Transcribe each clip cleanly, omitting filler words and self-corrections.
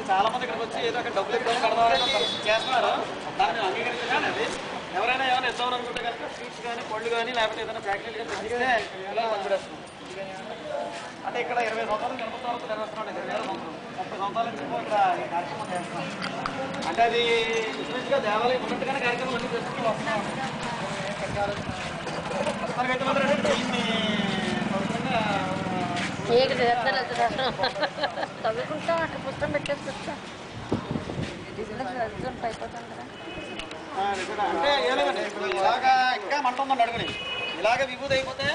చాలా మంది ఇక్కడికి వచ్చి ఏదో ఒక డబ్బులు ఎక్కువ కడదామని చేస్తున్నారు. దాన్ని మేము అంగీకరించాలి. అది ఎవరైనా ఏమైనా ఇద్దామని అనుకుంటే కనుక స్వీట్స్ కానీ పళ్ళు కానీ లేకపోతే ఏదైనా ఫ్యాక్టరీలు కానీ తెచ్చిస్తే ఇలా పంపిడేస్తున్నాం. అంటే ఇక్కడ 20 సంవత్సరాలు గణపతి వరకు నిర్వహిస్తున్నాం. 20 సంవత్సరాలు 30 సంవత్సరాల నుంచి ఇక్కడ ఈ కార్యక్రమం చేస్తున్నాం. అంటే అది ఇంచుమించుగా దేవాలయం ఉన్నట్టుగానే కార్యక్రమం అన్ని చేసుకుంటూ వస్తున్నాం. ప్రస్తుతానికైతే మాత్రం దీన్ని పవిత్రంగా చదువుకుంటా అక్కడ పుస్తకం పెట్టేసి వస్తా అయిపోతుంది కదా. అంటే ఏలేదండి ఇలాగా ఇంకా మంట ఉందండి అడుగుని ఇలాగ విభూతి అయిపోతే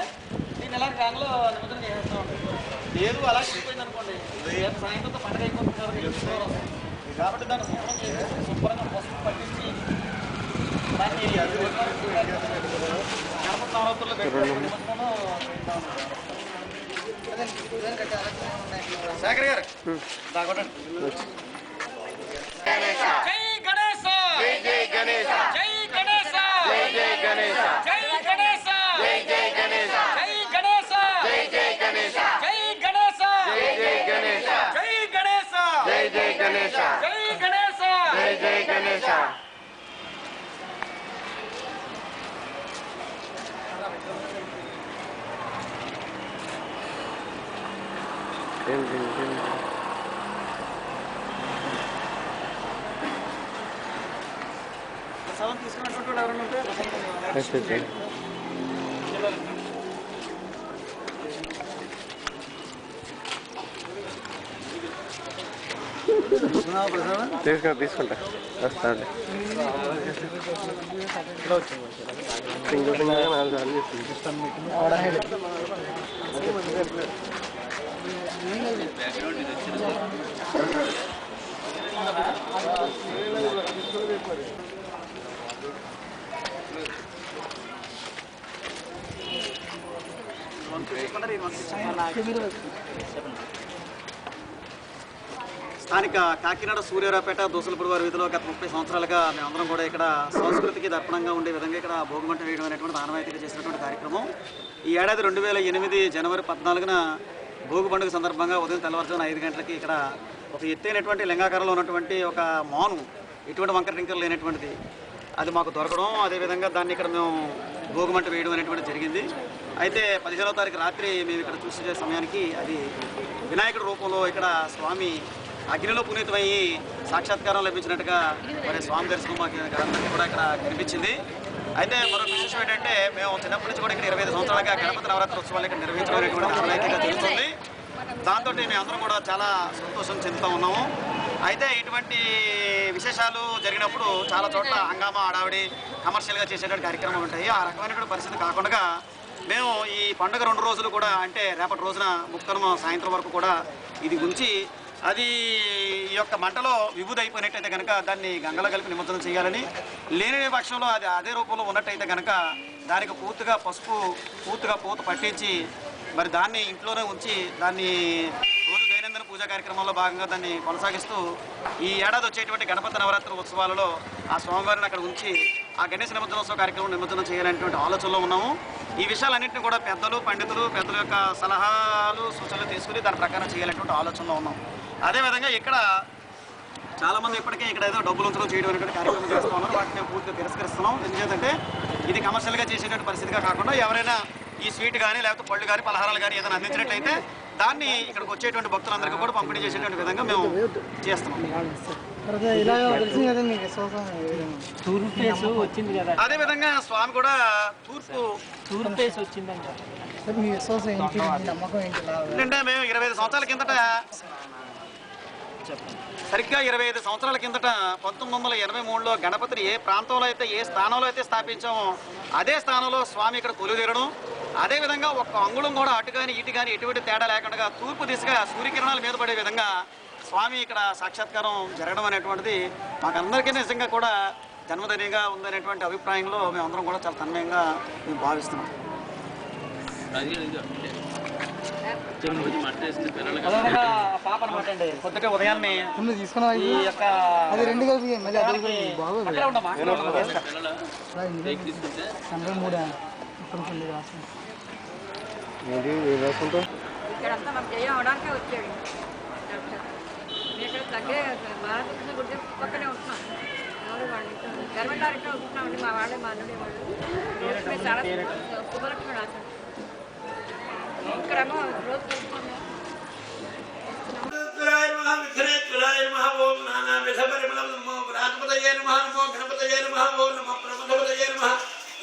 దీన్ని ఇలాగ గ్యాంగ్లో నిమజ్జనం చేసేస్తూ ఉంటాం. లేదు అలా అయిపోయింది అనుకోండి సాయంత్రంతో పండుగ అయిపోతుంది కాబట్టి దాన్ని శుభ్రం చేసేసి శుభ్రంగా పసుపు పట్టించి దాన్ని గణపతి నవరాత్రుల్లో పెట్టుకోవడం శేఖర్ గారు దాకొండండి. జై గణేశ జై గణేశ జై గణేశ జై గణేశ జై గణేశ జై గణేశ జై గణేశ జై గణేశ జై గణేశ జై గణేశ జై గణేశ జై గణేశ జై గణేశ జై గణేశ ప్రసాదం తీసుకున్నటువంటి వాళ్ళు ఎవరైనా ఉంటే తీసుకుంటా వస్తాండి సింగిల్ సింగిల్ 4 సార్లు చేస్తుంది. స్థానిక కాకినాడ సూర్యారావుపేట దోసలపూడి వారి వీధిలో గత 30 సంవత్సరాలుగా మేమందరం కూడా ఇక్కడ సంస్కృతికి దర్పణంగా ఉండే విధంగా ఇక్కడ భోగిమంట వేయడం అనేటువంటి ఆనవాయితీగా చేసినటువంటి కార్యక్రమం. ఈ ఏడాది 2008 జనవరి 14న భోగి పండుగ సందర్భంగా ఉదయం తెల్లవారుజామున 5 గంటలకి ఇక్కడ ఒక ఎత్తైనటువంటి లింగాకారంలో ఉన్నటువంటి ఒక మాను ఎటువంటి వంకర టింకర్ లేనటువంటిది అది మాకు దొరకడం, అదేవిధంగా దాన్ని ఇక్కడ మేము భోగిమంట వేయడం అనేటువంటి జరిగింది. అయితే 15వ తారీఖు రాత్రి మేము ఇక్కడ చూసే సమయానికి అది వినాయకుడి రూపంలో ఇక్కడ స్వామి అగ్నిలో పునీతమయ్యి సాక్షాత్కారం లభించినట్టుగా మరి స్వామి దర్శనం మాకు అందరికీ కూడా ఇక్కడ కనిపించింది. అయితే మరొక విశేషం ఏంటంటే మేము చిన్నప్పటి నుంచి కూడా ఇక్కడ 25 సంవత్సరాలుగా గణపతి నవరాత్రి ఉత్సవాలు ఇక్కడ నిర్వహించుకునేటువంటి ఆనవాయితీగా తెలుస్తుంది. దాంతో మేమందరం కూడా చాలా సంతోషం చెందుతూ ఉన్నాము. అయితే ఇటువంటి విశేషాలు జరిగినప్పుడు చాలా చోట్ల హంగామా హడావిడి కమర్షియల్గా చేసేటువంటి కార్యక్రమాలు ఉంటాయి. ఆ రకమైనటువంటి పరిస్థితి కాకుండా మేము ఈ పండుగ 2 రోజులు కూడా అంటే రేపటి రోజున ముక్కనుమ సాయంత్రం వరకు కూడా ఇది ఉంచి అది ఈ యొక్క మంటలో విభూది అయిపోయినట్టయితే కనుక దాన్ని గంగలో కలిపి నిమజ్జనం చేయాలని, లేని పక్షంలో అది అదే రూపంలో ఉన్నట్టయితే కనుక దానికి పూర్తిగా పసుపు పూర్తిగా పూత పట్టించి మరి దాన్ని ఇంట్లోనే ఉంచి దాన్ని రోజు దైనందిన పూజా కార్యక్రమంలో భాగంగా దాన్ని కొనసాగిస్తూ ఈ ఏడాది వచ్చేటువంటి గణపతి నవరాత్రి ఉత్సవాలలో ఆ స్వామివారిని అక్కడ ఉంచి ఆ గణేశ నిమజ్జనోత్సవ కార్యక్రమం నిమజ్జనం చేయాలనేటువంటి ఆలోచనలో ఉన్నాము. ఈ విషయాలన్నింటినీ కూడా పెద్దల యొక్క సలహాలు సూచనలు తీసుకుని దాని ప్రకారం చేయాలనేటువంటి ఆలోచనలో ఉన్నాం. అదేవిధంగా ఇక్కడ చాలామంది ఇప్పటికే ఇక్కడ ఏదో డబ్బులు ఉంచడం చేయడం అనేటువంటి కార్యక్రమం చేస్తూ ఉన్నారు. వాటిని మేము పూర్తిగా తిరస్కరిస్తున్నాం. ఎందుకంటే ఇది కమర్షియల్గా చేసేటువంటి పరిస్థితిగా కాకుండా ఎవరైనా ఈ స్వీట్ కానీ లేకపోతే పళ్ళు కానీ పలహారాలు కానీ ఏదైనా అందించినట్లయితే దాన్ని ఇక్కడికి వచ్చేటువంటి భక్తులందరికీ కూడా పంపిణీ చేసేటువంటి విధంగా మేము చేస్తున్నాం. అదేవిధంగా స్వామి కూడా తూర్పు వచ్చిందండి. ఏంటంటే మేము 25 సంవత్సరాల కిందట సరిగ్గా 25 సంవత్సరాల కిందట 1983లో గణపతిని ఏ ప్రాంతంలో అయితే ఏ స్థానంలో అయితే స్థాపించామో అదే స్థానంలో స్వామి ఇక్కడ కొలువుదీరడం, అదేవిధంగా ఒక్క అంగుళం కూడా అటు కానీ ఇటు కానీ ఎటువంటి తేడా లేకుండా తూర్పు దిశగా సూర్యకిరణాల మీద పడే విధంగా స్వామి ఇక్కడ సాక్షాత్కారం జరగడం అనేటువంటిది మాకందరికీ నిజంగా కూడా జన్మధన్యంగా ఉందనేటువంటి అభిప్రాయంలో మేమందరం కూడా చాలా తన్మయంగా మేము భావిస్తున్నాం. పాప అనమాట అండి పొద్దుటే ఉదయాన్నే ఈ యొక్క ఇక్కడంతా మాకు జయం అవడానికే వచ్చాడు. దగ్గరే బాలకృష్ణ గుడి పక్కనే ఉంటున్నాం. ఎవరు వాళ్ళు గవర్నమెంట్ ఇంట్లో ఉంటున్నామండి. మా వాళ్ళే మా అల్లుడే వాళ్ళు. మేము చాలా శుభలక్ష్మి రాశాం. ఇక్కడేమో రోజు కలుస్తున్నాం.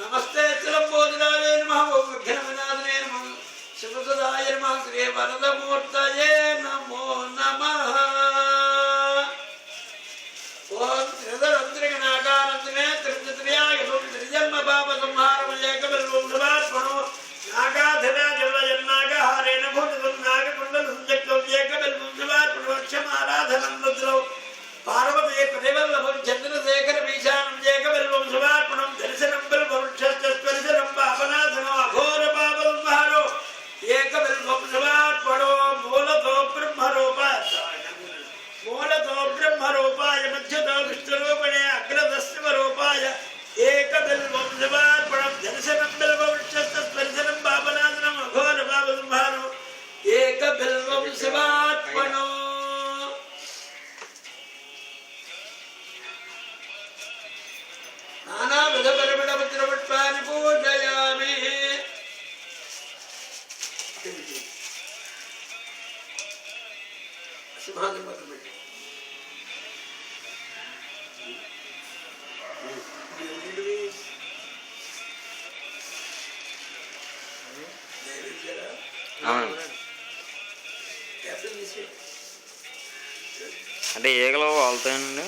నమస్తే లంబోదరాయ నమః ఓం విఘ్నవినాశనే నమః శివసదాయ నమః శ్రీ వరదమూర్తయే నమో నమః ఓం త్రిదరంత్రిగణాకారంతినే త్రిజత్రియాగం త్రిజన్మ పాప సంహారమయేకబల్వం సమార్పణో నాగాధరాజవయన్నాగహారేణ భూతం నాగకుండలం జక్తం ఏకబల్వం సమార్పణో క్షమారాధనం రుద్రౌ పార్వతీ పరివల్లభం చంద్రశేఖర వీశానం ఏకబల్వం సమార్పణం దర్శనం బల్వృక్షస్పర్శనం పాపనాశనం అఘోర పాపంహారో ఏకబల్వం సమార్పణో మూలతో బ్రహ్మరూపాయ మధ్యతో విష్ణురూపిణే అగ్రదశివరూపాయ ఏకబల్వం సమార్పణం దర్శనం బల్వృక్షస్పర్శనం పాపనాశనం అఘోర పాపంహారో ఏకబల్వం సమార్పణో నానావిధ పరిమళపత్రపుష్పాన్ని పూజయామి. సింహాసనం పక్కన పెట్టి అంటే ఈగలు వాళ్తాయండి.